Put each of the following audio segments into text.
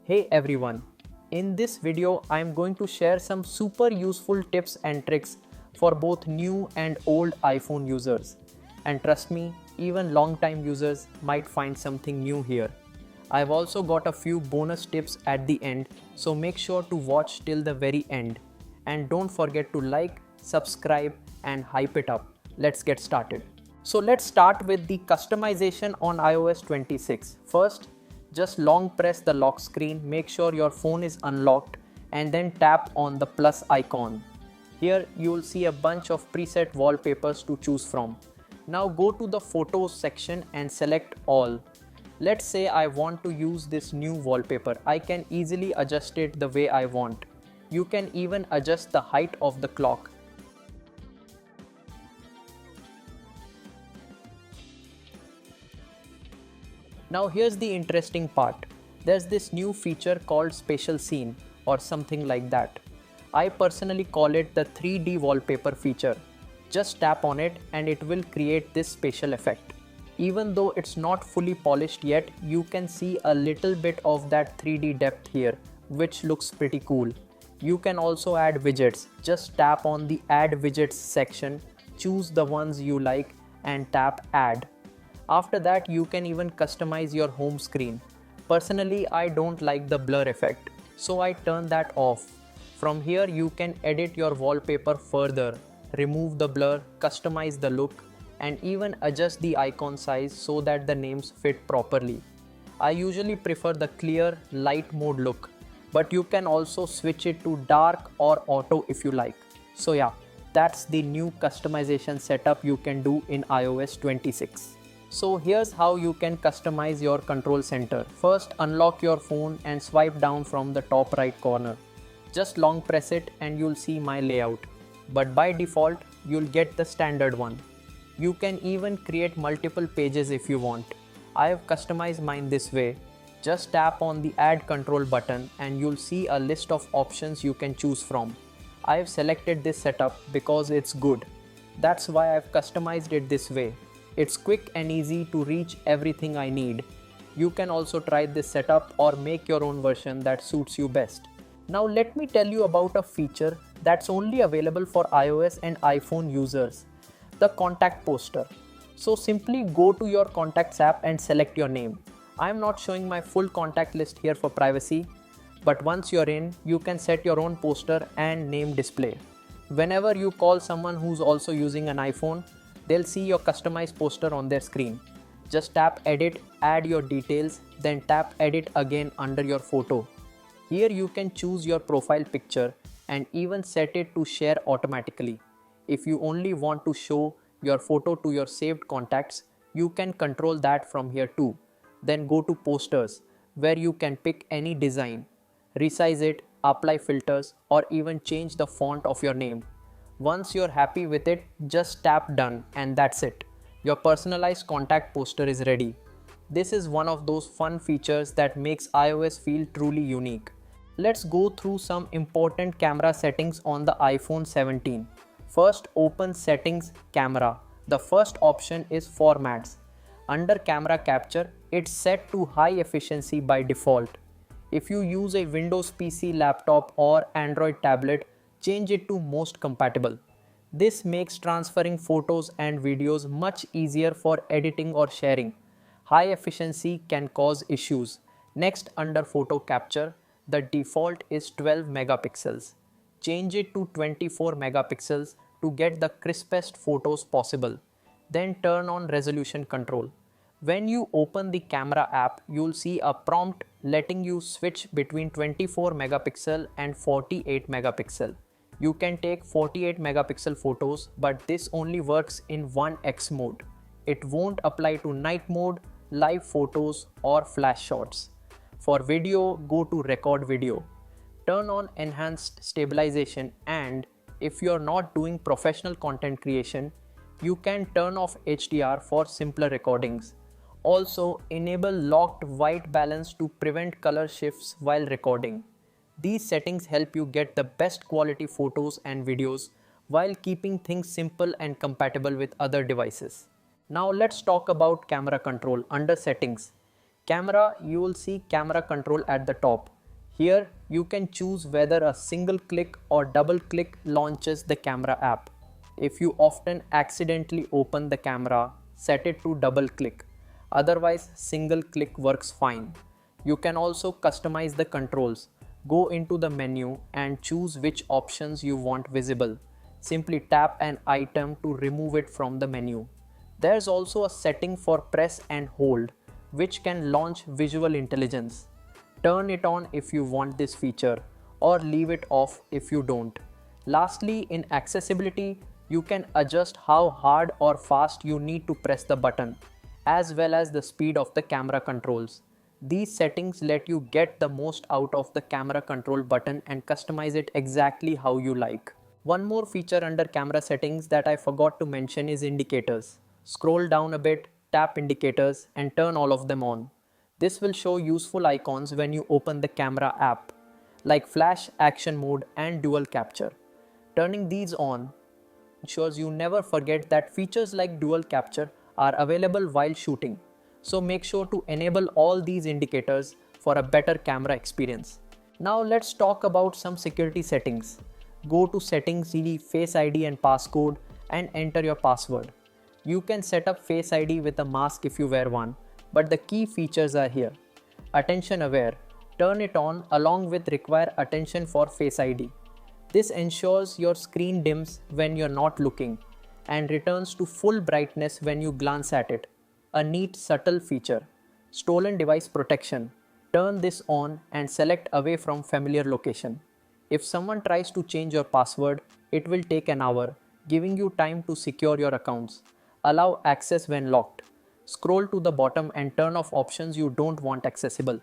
Hey everyone, in this video I am going to share some super useful tips and tricks for both new and old iPhone users. And trust me, even long-time users might find something new here. I've also got a few bonus tips at the end, so make sure to watch till the very end. And don't forget to like, subscribe and hype it up. Let's get started. So let's start with the customization on iOS 26. First, just long press the lock screen, make sure your phone is unlocked and then tap on the plus icon. Here you will see a bunch of preset wallpapers to choose from. Now go to the photos section and select all. Let's say I want to use this new wallpaper. I can easily adjust it the way I want. You can even adjust the height of the clock. Now here's the interesting part. There's this new feature called spatial scene or something like that. I personally call it the 3D wallpaper feature. Just tap on it and it will create this spatial effect. Even though it's not fully polished yet, you can see a little bit of that 3D depth here, which looks pretty cool. You can also add widgets. Just tap on the add widgets section, choose the ones you like and tap add. After that, you can even customize your home screen. Personally, I don't like the blur effect, so I turn that off. From here, you can edit your wallpaper further, remove the blur, customize the look, and even adjust the icon size so that the names fit properly. I usually prefer the clear, light mode look, but you can also switch it to dark or auto if you like. So yeah, that's the new customization setup you can do in iOS 26. So here's how you can customize your control center. First, unlock your phone and swipe down from the top right corner. Just long press it and you'll see my layout. But by default, you'll get the standard one. You can even create multiple pages if you want. I have customized mine this way. Just tap on the add control button and you'll see a list of options you can choose from. I have selected this setup because it's good. That's why I've customized it this way. It's quick and easy to reach everything I need. You can also try this setup or make your own version that suits you best. Now let me tell you about a feature that's only available for iOS and iPhone users, the contact poster. So simply go to your contacts app and select your name. I'm not showing my full contact list here for privacy, but once you're in, you can set your own poster and name display. Whenever you call someone who's also using an iPhone, they'll see your customized poster on their screen. Just tap edit, add your details, then tap edit again under your photo. Here you can choose your profile picture and even set it to share automatically. If you only want to show your photo to your saved contacts, you can control that from here too. Then go to posters, where you can pick any design, resize it, apply filters, or even change the font of your name. Once you're happy with it, just tap done and that's it. Your personalized contact poster is ready. This is one of those fun features that makes iOS feel truly unique. Let's go through some important camera settings on the iPhone 17. First, open Settings, Camera. The first option is Formats. Under Camera Capture, it's set to high efficiency by default. If you use a Windows PC laptop or Android tablet, change it to most compatible. This makes transferring photos and videos much easier for editing or sharing. High efficiency can cause issues. Next, under photo capture, the default is 12 megapixels. Change it to 24 megapixels to get the crispest photos possible. Then turn on resolution control. When you open the camera app, you'll see a prompt letting you switch between 24 megapixel and 48 megapixel. You can take 48 megapixel photos, but this only works in 1x mode. It won't apply to night mode, live photos or flash shots. For video, go to record video. Turn on enhanced stabilization, and if you're not doing professional content creation, you can turn off HDR for simpler recordings. Also, enable locked white balance to prevent color shifts while recording. These settings help you get the best quality photos and videos while keeping things simple and compatible with other devices. Now let's talk about camera control under settings. Camera, you will see camera control at the top. Here you can choose whether a single click or double click launches the camera app. If you often accidentally open the camera, set it to double click. Otherwise, single click works fine. You can also customize the controls. Go into the menu and choose which options you want visible. Simply tap an item to remove it from the menu. There's also a setting for press and hold, which can launch visual intelligence. Turn it on if you want this feature, or leave it off if you don't. Lastly, in accessibility, you can adjust how hard or fast you need to press the button, as well as the speed of the camera controls. These settings let you get the most out of the camera control button and customize it exactly how you like. One more feature under camera settings that I forgot to mention is indicators. Scroll down a bit, tap indicators, and turn all of them on. This will show useful icons when you open the camera app, like flash, action mode, and dual capture. Turning these on ensures you never forget that features like dual capture are available while shooting. So make sure to enable all these indicators for a better camera experience. Now let's talk about some security settings. Go to settings, see Face ID and passcode, and enter your password. You can set up Face ID with a mask if you wear one, but the key features are here. Attention aware. Turn it on along with require attention for Face ID. This ensures your screen dims when you're not looking and returns to full brightness when you glance at it. A neat, subtle feature. Stolen device protection. Turn this on and select away from familiar location. If someone tries to change your password, it will take an hour, giving you time to secure your accounts. Allow access when locked. Scroll to the bottom and turn off options you don't want accessible.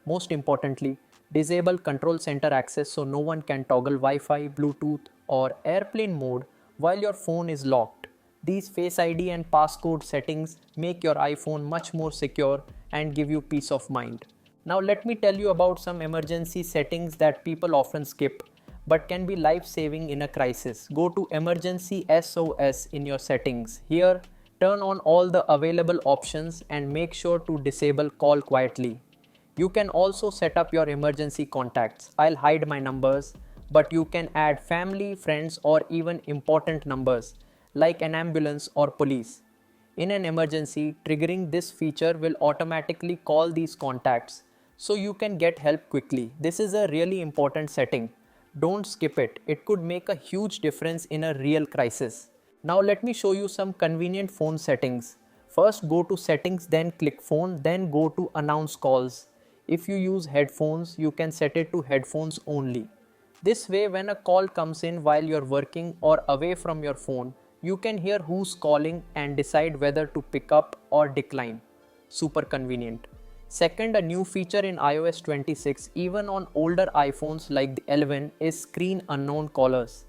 Most importantly, disable control center access so no one can toggle Wi-Fi, Bluetooth, or airplane mode while your phone is locked. These Face ID and passcode settings make your iPhone much more secure and give you peace of mind. Now let me tell you about some emergency settings that people often skip but can be life-saving in a crisis. Go to Emergency SOS in your settings. Here, turn on all the available options and make sure to disable Call Quietly. You can also set up your emergency contacts. I'll hide my numbers, but you can add family, friends, or even important numbers like an ambulance or police. In an emergency, triggering this feature will automatically call these contacts so you can get help quickly. This is a really important setting. Don't skip it. It could make a huge difference in a real crisis. Now let me show you some convenient phone settings. First, go to settings, then click phone, then go to announce calls. If you use headphones, you can set it to headphones only. This way, when a call comes in while you're working or away from your phone, you can hear who's calling and decide whether to pick up or decline. Super convenient. Second, a new feature in iOS 26, even on older iPhones like the 11, is screen unknown callers.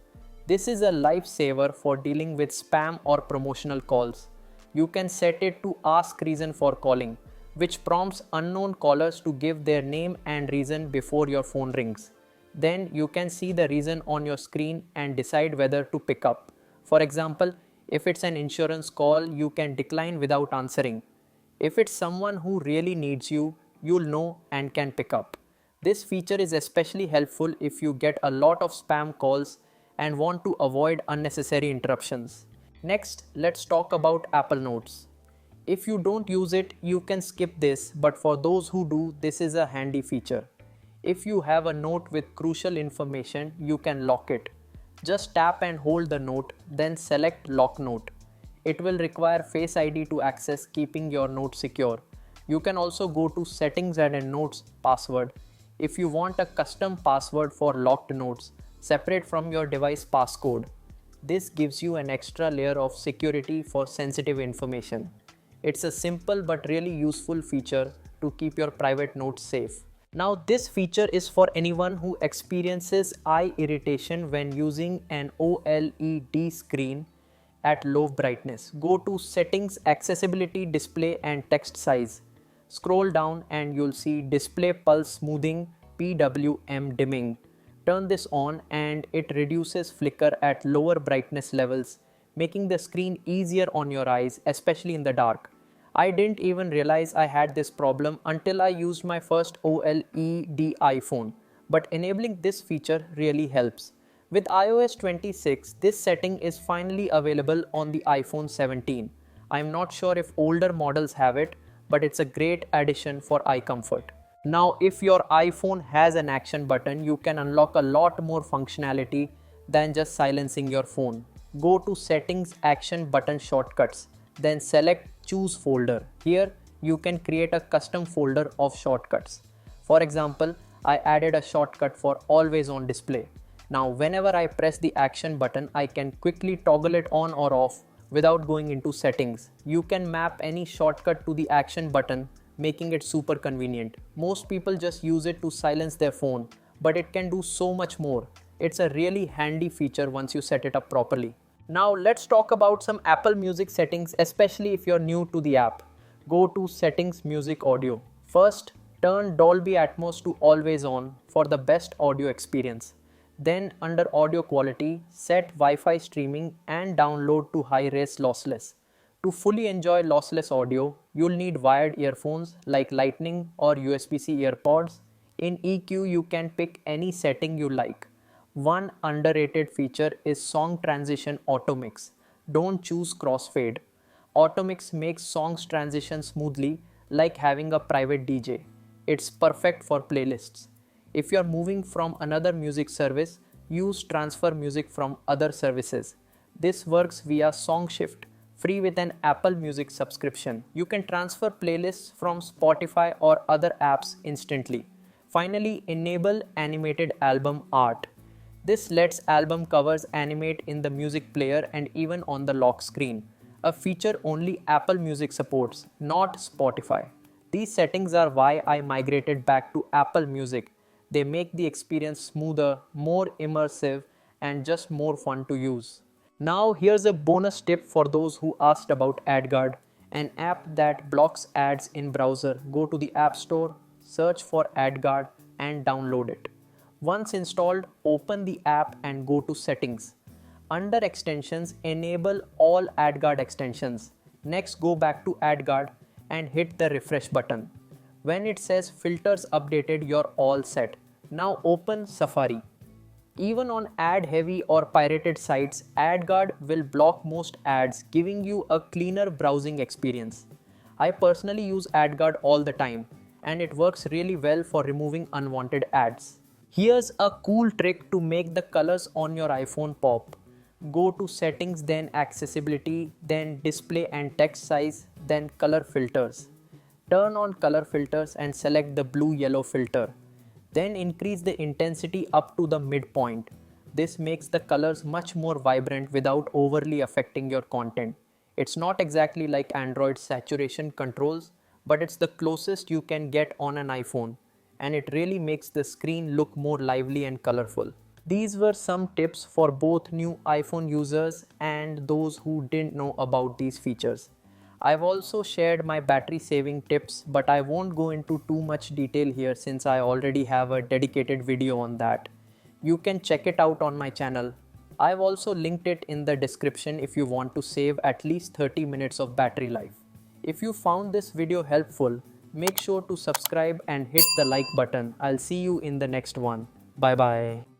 This is a lifesaver for dealing with spam or promotional calls. You can set it to ask reason for calling, which prompts unknown callers to give their name and reason before your phone rings. Then you can see the reason on your screen and decide whether to pick up. For example, if it's an insurance call, you can decline without answering. If it's someone who really needs you, you'll know and can pick up. This feature is especially helpful if you get a lot of spam calls and want to avoid unnecessary interruptions. Next, let's talk about Apple Notes. If you don't use it, you can skip this, but for those who do, this is a handy feature. If you have a note with crucial information, you can lock it. Just tap and hold the note, then select Lock Note. It will require Face ID to access, keeping your note secure. You can also go to Settings and in Notes Password. If you want a custom password for locked notes, separate from your device passcode. This gives you an extra layer of security for sensitive information. It's a simple but really useful feature to keep your private notes safe. Now this feature is for anyone who experiences eye irritation when using an OLED screen at low brightness. Go to Settings, Accessibility, Display and Text Size. Scroll down and you'll see Display Pulse Smoothing PWM Dimming. Turn this on and it reduces flicker at lower brightness levels, making the screen easier on your eyes, especially in the dark. I didn't even realize I had this problem until I used my first OLED iPhone. but enabling this feature really helps. With iOS 26, this setting is finally available on the iPhone 17. I'm not sure if older models have it, but it's a great addition for eye comfort. Now, if your iPhone has an action button, you can unlock a lot more functionality than just silencing your phone. Go to Settings, Action Button Shortcuts, then select Choose Folder. Here, you can create a custom folder of shortcuts. For example, I added a shortcut for Always On Display. Now, whenever I press the action button, I can quickly toggle it on or off without going into settings. You can map any shortcut to the action button, making it super convenient. Most people just use it to silence their phone, but it can do so much more. It's a really handy feature once you set it up properly. Now let's talk about some Apple Music settings, especially if you're new to the app. Go to Settings, Music, Audio. First, turn Dolby Atmos to Always On for the best audio experience. Then under Audio Quality, set Wi-Fi streaming and download to high-res lossless. To fully enjoy lossless audio, you'll need wired earphones like Lightning or USB-C earpods. In EQ, you can pick any setting you like. One underrated feature is Song Transition Auto Mix. Don't choose crossfade. Auto Mix makes songs transition smoothly like having a private DJ. It's perfect for playlists. If you're moving from another music service, use Transfer Music from other services. This works via SongShift, free with an Apple Music subscription. You can transfer playlists from Spotify or other apps instantly. Finally, enable animated album art. This lets album covers animate in the music player and even on the lock screen, a feature only Apple Music supports, not Spotify. These settings are why I migrated back to Apple Music. They make the experience smoother, more immersive, and just more fun to use. Now here's a bonus tip for those who asked about AdGuard, an app that blocks ads in browser. Go to the App Store, search for AdGuard and download it. Once installed, open the app and go to Settings. Under Extensions, enable all AdGuard extensions. Next, go back to AdGuard and hit the refresh button. When it says filters updated, you're all set. Now open Safari. Even on ad-heavy or pirated sites, AdGuard will block most ads, giving you a cleaner browsing experience. I personally use AdGuard all the time, and it works really well for removing unwanted ads. Here's a cool trick to make the colors on your iPhone pop. Go to Settings, then Accessibility, then Display and Text Size, then Color Filters. Turn on color filters and select the blue-yellow filter. Then increase the intensity up to the midpoint. This makes the colors much more vibrant without overly affecting your content. It's not exactly like Android's saturation controls, but it's the closest you can get on an iPhone, and it really makes the screen look more lively and colorful. These were some tips for both new iPhone users and those who didn't know about these features. I've also shared my battery saving tips, but I won't go into too much detail here since I already have a dedicated video on that. You can check it out on my channel. I've also linked it in the description if you want to save at least 30 minutes of battery life. If you found this video helpful, make sure to subscribe and hit the like button. I'll see you in the next one. Bye bye.